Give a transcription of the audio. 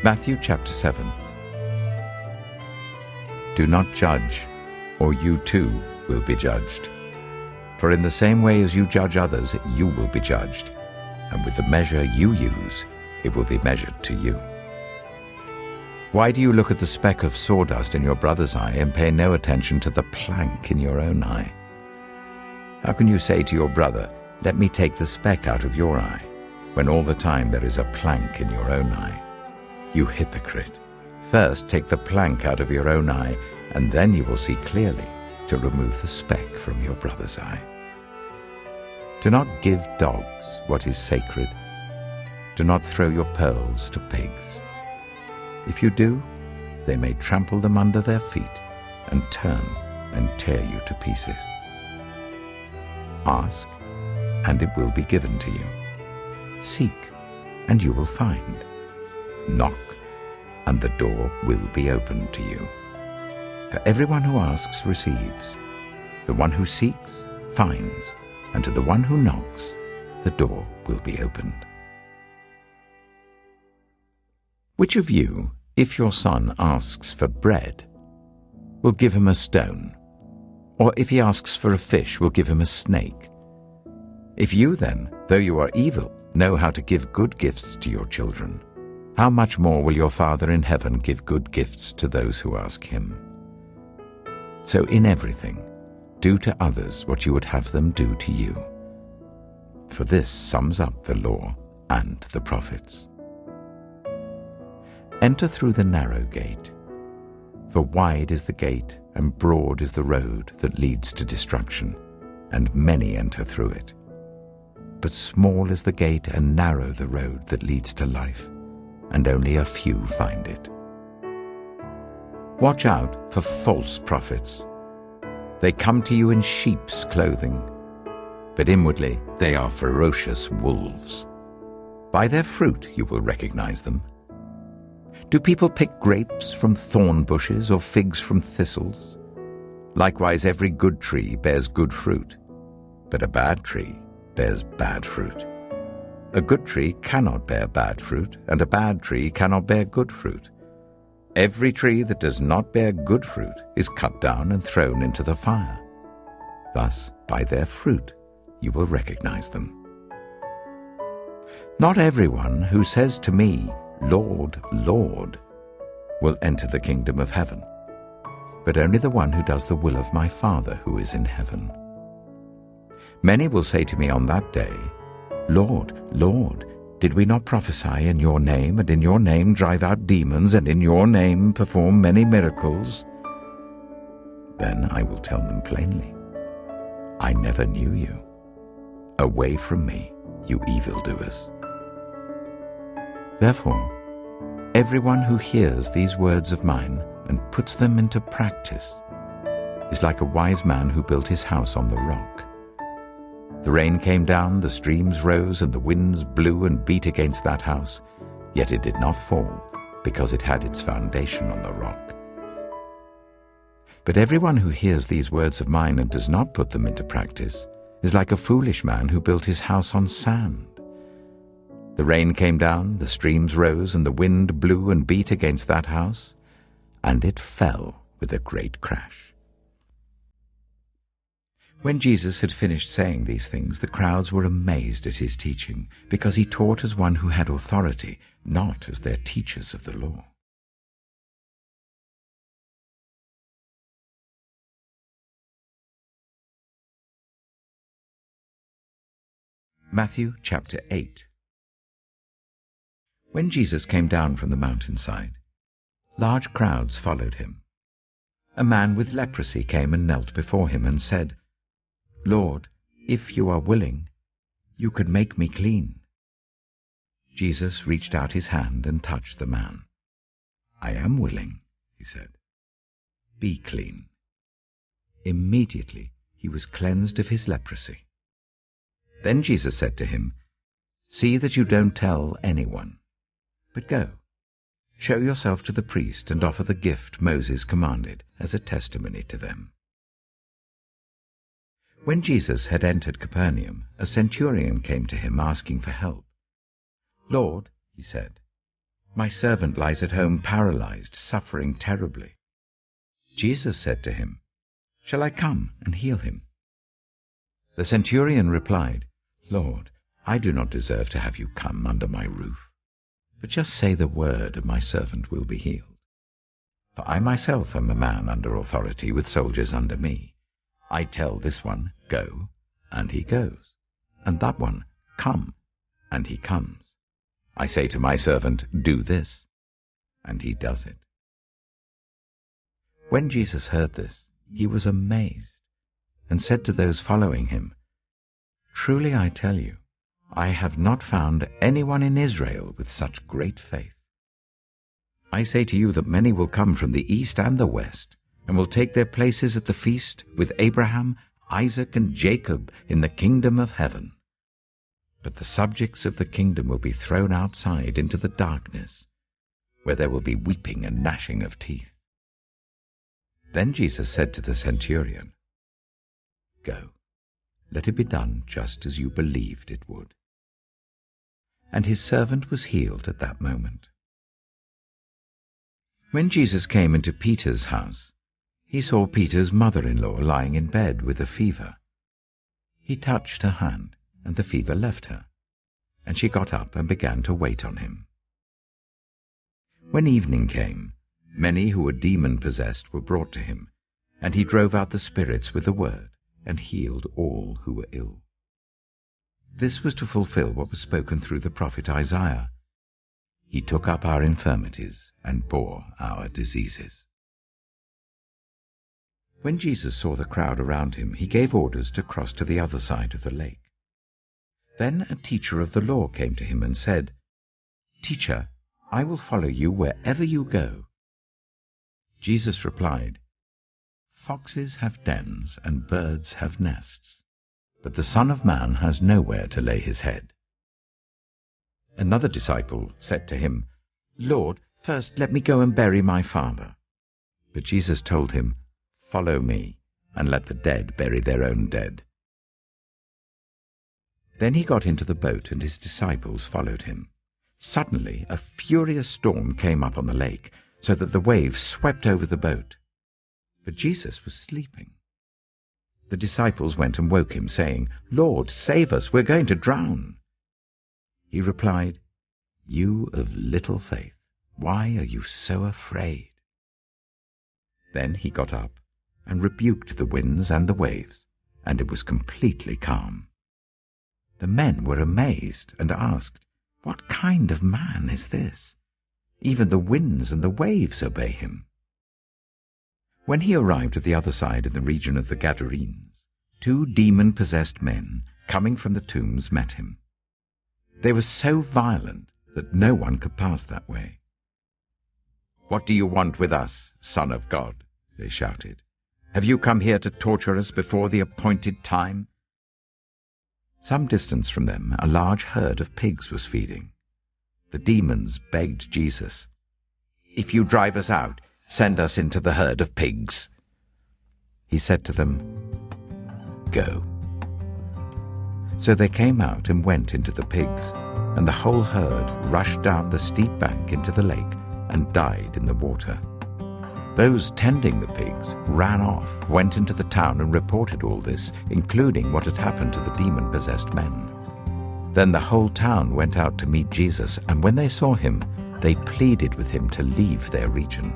Matthew chapter 7. Do not judge, or you too will be judged. For in the same way as you judge others, you will be judged, and with the measure you use, it will be measured to you. Why do you look at the speck of sawdust in your brother's eye and pay no attention to the plank in your own eye? How can you say to your brother, "Let me take the speck out of your eye," when all the time there is a plank in your own eye? You hypocrite! First take the plank out of your own eye, and then you will see clearly to remove the speck from your brother's eye. Do not give dogs what is sacred. Do not throw your pearls to pigs. If you do, they may trample them under their feet and turn and tear you to pieces. Ask, and it will be given to you. Seek, and you will find. Knock, and the door will be opened to you. For everyone who asks receives. The one who seeks finds, and to the one who knocks, the door will be opened. Which of you, if your son asks for bread, will give him a stone? Or if he asks for a fish, will give him a snake? If you then, though you are evil, know how to give good gifts to your children, how much more will your Father in heaven give good gifts to those who ask him? So in everything, do to others what you would have them do to you. For this sums up the law and the prophets. Enter through the narrow gate, for wide is the gate and broad is the road that leads to destruction, and many enter through it. But small is the gate and narrow the road that leads to life, and only a few find it. Watch out for false prophets. They come to you in sheep's clothing, but inwardly they are ferocious wolves. By their fruit you will recognize them. Do people pick grapes from thorn bushes or figs from thistles? Likewise, every good tree bears good fruit, but a bad tree bears bad fruit. A good tree cannot bear bad fruit, and a bad tree cannot bear good fruit. Every tree that does not bear good fruit is cut down and thrown into the fire. Thus, by their fruit, you will recognize them. Not everyone who says to me, "Lord, Lord," will enter the kingdom of heaven, but only the one who does the will of my Father who is in heaven. Many will say to me on that day, "Lord, Lord, did we not prophesy in your name, and in your name drive out demons, and in your name perform many miracles?" Then I will tell them plainly, "I never knew you. Away from me, you evildoers." Therefore, everyone who hears these words of mine and puts them into practice is like a wise man who built his house on the rock. The rain came down, the streams rose, and the winds blew and beat against that house, yet it did not fall, because it had its foundation on the rock. But everyone who hears these words of mine and does not put them into practice is like a foolish man who built his house on sand. The rain came down, the streams rose, and the wind blew and beat against that house, and it fell with a great crash. When Jesus had finished saying these things, the crowds were amazed at his teaching, because he taught as one who had authority, not as their teachers of the law. Matthew chapter 8. When Jesus came down from the mountainside, large crowds followed him. A man with leprosy came and knelt before him and said, "Lord, if you are willing, you could make me clean." Jesus reached out his hand and touched the man. "I am willing," he said. "Be clean." Immediately he was cleansed of his leprosy. Then Jesus said to him, "See that you don't tell anyone. But go, show yourself to the priest and offer the gift Moses commanded as a testimony to them." When Jesus had entered Capernaum, a centurion came to him asking for help. "Lord," he said, My servant lies at home paralyzed, suffering terribly." Jesus said to him, "Shall I come and heal him?" The centurion replied, "Lord, I do not deserve to have you come under my roof, but just say the word and my servant will be healed. For I myself am a man under authority with soldiers under me. I tell this one, 'Go,' and he goes, and that one, 'Come,' and he comes. I say to my servant, 'Do this,' and he does it." When Jesus heard this, he was amazed, and said to those following him, "Truly I tell you, I have not found anyone in Israel with such great faith. I say to you that many will come from the east and the west, and will take their places at the feast with Abraham, Isaac, and Jacob in the kingdom of heaven. But the subjects of the kingdom will be thrown outside into the darkness, where there will be weeping and gnashing of teeth." Then Jesus said to the centurion, "Go, let it be done just as you believed it would." And his servant was healed at that moment. When Jesus came into Peter's house, he saw Peter's mother-in-law lying in bed with a fever. He touched her hand, and the fever left her, and she got up and began to wait on him. When evening came, many who were demon-possessed were brought to him, and he drove out the spirits with the word, and healed all who were ill. This was to fulfill what was spoken through the prophet Isaiah. He took up our infirmities and bore our diseases. When Jesus saw the crowd around him, he gave orders to cross to the other side of the lake. Then a teacher of the law came to him and said, "Teacher, I will follow you wherever you go." Jesus replied, "Foxes have dens and birds have nests, but the Son of Man has nowhere to lay his head." Another disciple said to him, "Lord, first let me go and bury my father." But Jesus told him, "Follow me, and let the dead bury their own dead." Then he got into the boat, and his disciples followed him. Suddenly a furious storm came up on the lake, so that the waves swept over the boat. But Jesus was sleeping. The disciples went and woke him, saying, "Lord, save us, we're going to drown." He replied, "You of little faith, why are you so afraid?" Then he got up and rebuked the winds and the waves, and it was completely calm. The men were amazed and asked, "What kind of man is this? Even the winds and the waves obey him." When he arrived at the other side in the region of the Gadarenes, 2 demon-possessed men, coming from the tombs, met him. They were so violent that no one could pass that way. "What do you want with us, Son of God?" they shouted. "Have you come here to torture us before the appointed time?" Some distance from them, a large herd of pigs was feeding. The demons begged Jesus, "If you drive us out, send us into the herd of pigs." He said to them, "Go." So they came out and went into the pigs, and the whole herd rushed down the steep bank into the lake and died in the water. Those tending the pigs ran off, went into the town and reported all this, including what had happened to the demon-possessed men. Then the whole town went out to meet Jesus, and when they saw him, they pleaded with him to leave their region.